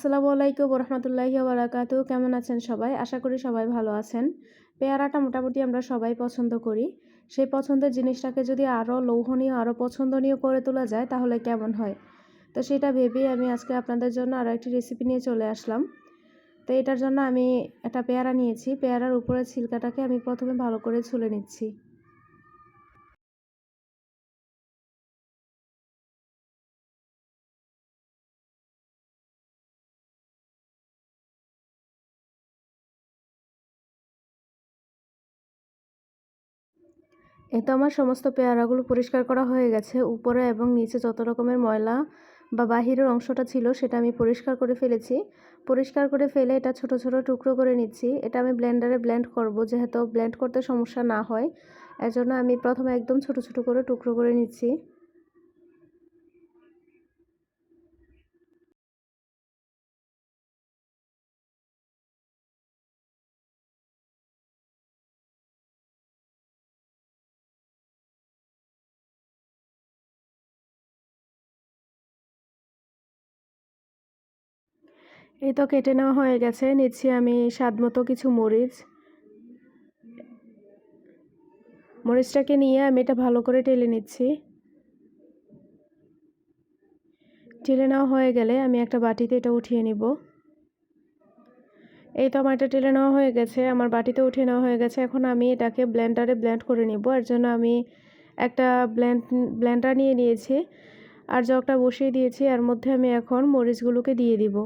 আসসালামু আলাইকুম ওয়া রাহমাতুল্লাহি ওয়া বারাকাতুহু। কেমন আছেন সবাই? আশা করি সবাই ভালো আছেন। পেয়ারাটা মোটামুটি আমরা সবাই পছন্দ করি। সেই পছন্দের জিনিসটাকে যদি আরও লোভনীয়, আরও পছন্দনীয় করে তোলা যায় তাহলে কেমন হয়? তো সেটা ভেবেই আমি আজকে আপনাদের জন্য আরও একটি রেসিপি নিয়ে চলে আসলাম। তো এটার জন্য আমি একটা পেয়ারা নিয়েছি। পেয়ারার উপরের ছিলকাটাকে আমি প্রথমে ভালো করে ছুলে নিচ্ছি। এই তো আমার সমস্ত পেয়ারাগুলো পরিষ্কার করা হয়ে গেছে। উপরে এবং নিচে যত রকমের ময়লা বা বাহিরের অংশটা ছিল সেটা আমি পরিষ্কার করে ফেলেছি। পরিষ্কার করে ফেলে এটা ছোট ছোট টুকরো করে নিচ্ছি। এটা আমি ব্লেন্ডারে ব্লেন্ড করব, যেহেতু ব্লেন্ড করতে সমস্যা না হয় এজন্য আমি প্রথমে একদম ছোট ছোট করে টুকরো করে নিচ্ছি। এই তো কেটে নেওয়া হয়ে গেছে। নিচ্ছি আমি স্বাদ মতো কিছু মরিচ। মরিচটাকে নিয়ে আমি এটা ভালো করে টেলে নিচ্ছি। টেলে নেওয়া হয়ে গেলে আমি একটা বাটিতে এটা উঠিয়ে নিব। এই তো আমার এটা টেলে নেওয়া হয়ে গেছে, আমার বাটিতে উঠিয়ে নেওয়া হয়ে গেছে। এখন আমি এটাকে ব্লেন্ডারে ব্লেন্ড করে নিব। এর জন্য আমি একটা ব্লেন্ডার নিয়ে নিয়েছি আর জগটা বসিয়ে দিয়েছি। এর মধ্যে আমি এখন মরিচগুলোকে দিয়ে দিব।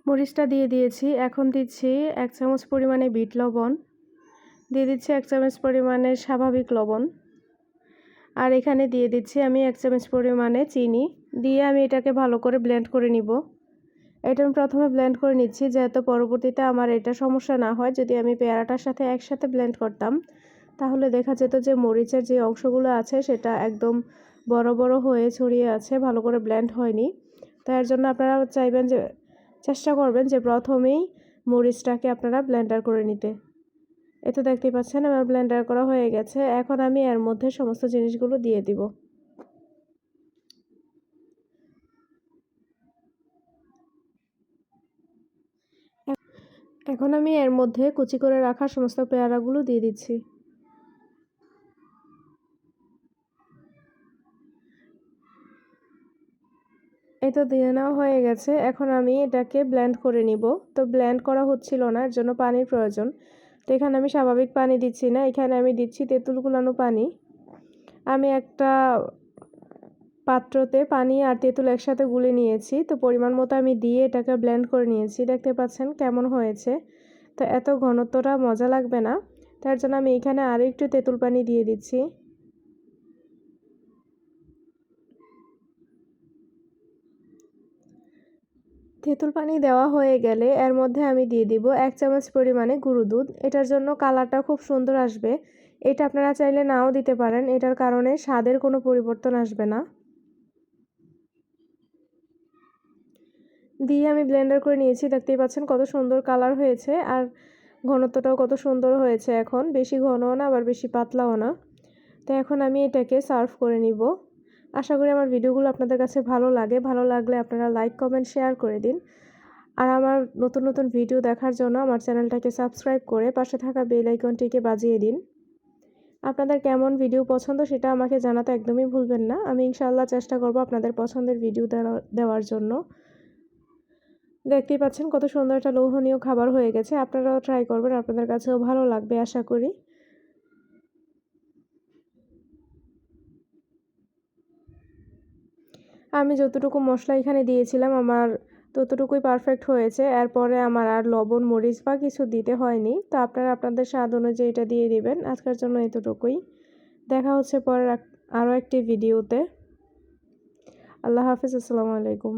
মরিচটা দিয়ে দিয়েছি। এখন দিচ্ছি 1 চামচ পরিমাণে বিট লবণ, দিয়ে দিচ্ছি 1 চামচ পরিমাণে স্বাভাবিক লবণ, আর এখানে দিয়ে দিচ্ছি আমি 1 চামচ পরিমাণে চিনি। দিয়ে আমি এটাকে ভালো করে ব্লেন্ড করে নিব। এটা আমি প্রথমে ব্লেন্ড করে নিচ্ছি, যেহেতু পরবর্তীতে আমার এটা সমস্যা না হয়। যদি আমি পেয়ারাটার সাথে একসাথে ব্লেন্ড করতাম তাহলে দেখা যেত যে মরিচের যে অংশগুলো আছে সেটা একদম বড় বড় হয়ে ছড়িয়ে আছে, ভালো করে ব্লেন্ড হয়নি। তো এর জন্য আপনারা চাইবেন যে চেষ্টা করবেন যে প্রথমেই মরিচটাকে আপনারা ব্লেন্ডার করে নিতে। এই তো দেখতেই পাচ্ছেন আমার ব্লেন্ডার করা হয়ে গেছে। এখন আমি এর মধ্যে সমস্ত জিনিসগুলো দিয়ে দিব। এখন আমি এর মধ্যে কুচি করে রাখা সমস্ত পেয়ারাগুলো দিয়ে দিচ্ছি। এই তো দিয়ে নেওয়া হয়ে গেছে। এখন আমি এটাকে ব্লেন্ড করে নিব। তো ব্লেন্ড করা হচ্ছিল না, এর জন্য পানির প্রয়োজন। তো এখানে আমি স্বাভাবিক পানি দিচ্ছি না, এখানে আমি দিচ্ছি তেঁতুল গুলানো পানি। আমি একটা পাত্রতে পানি আর তেঁতুল একসাথে গুলে নিয়েছি। তো পরিমাণ মতো আমি দিয়ে এটাকে ব্লেন্ড করে নিয়েছি। দেখতে পাচ্ছেন কেমন হয়েছে। তো এত ঘনত্বটা মজা লাগবে না, তার জন্য আমি এখানে আরও একটু তেঁতুল পানি দিয়ে দিচ্ছি। তেঁতুল পানি দেওয়া হয়ে গেলে এর মধ্যে আমি দিয়ে দিব 1 চামচ পরিমাণে গুঁড়ো দুধ। এটার জন্য কালারটা খুব সুন্দর আসবে। এটা আপনারা চাইলে নাও দিতে পারেন, এটার কারণে স্বাদের কোনো পরিবর্তন আসবে না। দিয়ে আমি ব্লেন্ডার করে নিয়েছি। দেখতেই পাচ্ছেন কত সুন্দর কালার হয়েছে আর ঘনত্বটাও কত সুন্দর হয়েছে। এখন বেশি ঘনও না আবার বেশি পাতলাও না। তো এখন আমি এটাকে সার্ভ করে নিব। আশা করি আমার ভিডিওগুলো আপনাদের কাছে ভালো লাগে। ভালো লাগলে আপনারা লাইক কমেন্ট শেয়ার করে দিন। আর আমার নতুন নতুন ভিডিও দেখার জন্য আমার চ্যানেলটাকে সাবস্ক্রাইব করে পাশে থাকা বেল আইকনটিকে বাজিয়ে দিন। আপনাদের কেমন ভিডিও পছন্দ সেটা আমাকে জানাতে একদমই ভুলবেন না। আমি ইনশাআল্লাহ চেষ্টা করব আপনাদের পছন্দের ভিডিও দেওয়ার জন্য। দেখতেই পাচ্ছেন কত সুন্দর একটা লোভনীয় খাবার হয়ে গেছে। আপনারাও ট্রাই করবেন, আপনাদের কাছেও ভালো লাগবে আশা করি। আমি যতটুকু মশলা এখানে দিয়েছিলাম আমার ততটুকুই পারফেক্ট হয়েছে। এরপরে আমার আর লবণ মরিচ বা কিছু দিতে হয়নি। তো আপনারা আপনাদের স্বাদ অনুযায়ী এটা দিয়ে দিবেন। আজকের জন্য এতটুকুই। দেখা হচ্ছে পরের আরও একটি ভিডিওতে। আল্লাহ হাফিজ, আসসালামু আলাইকুম।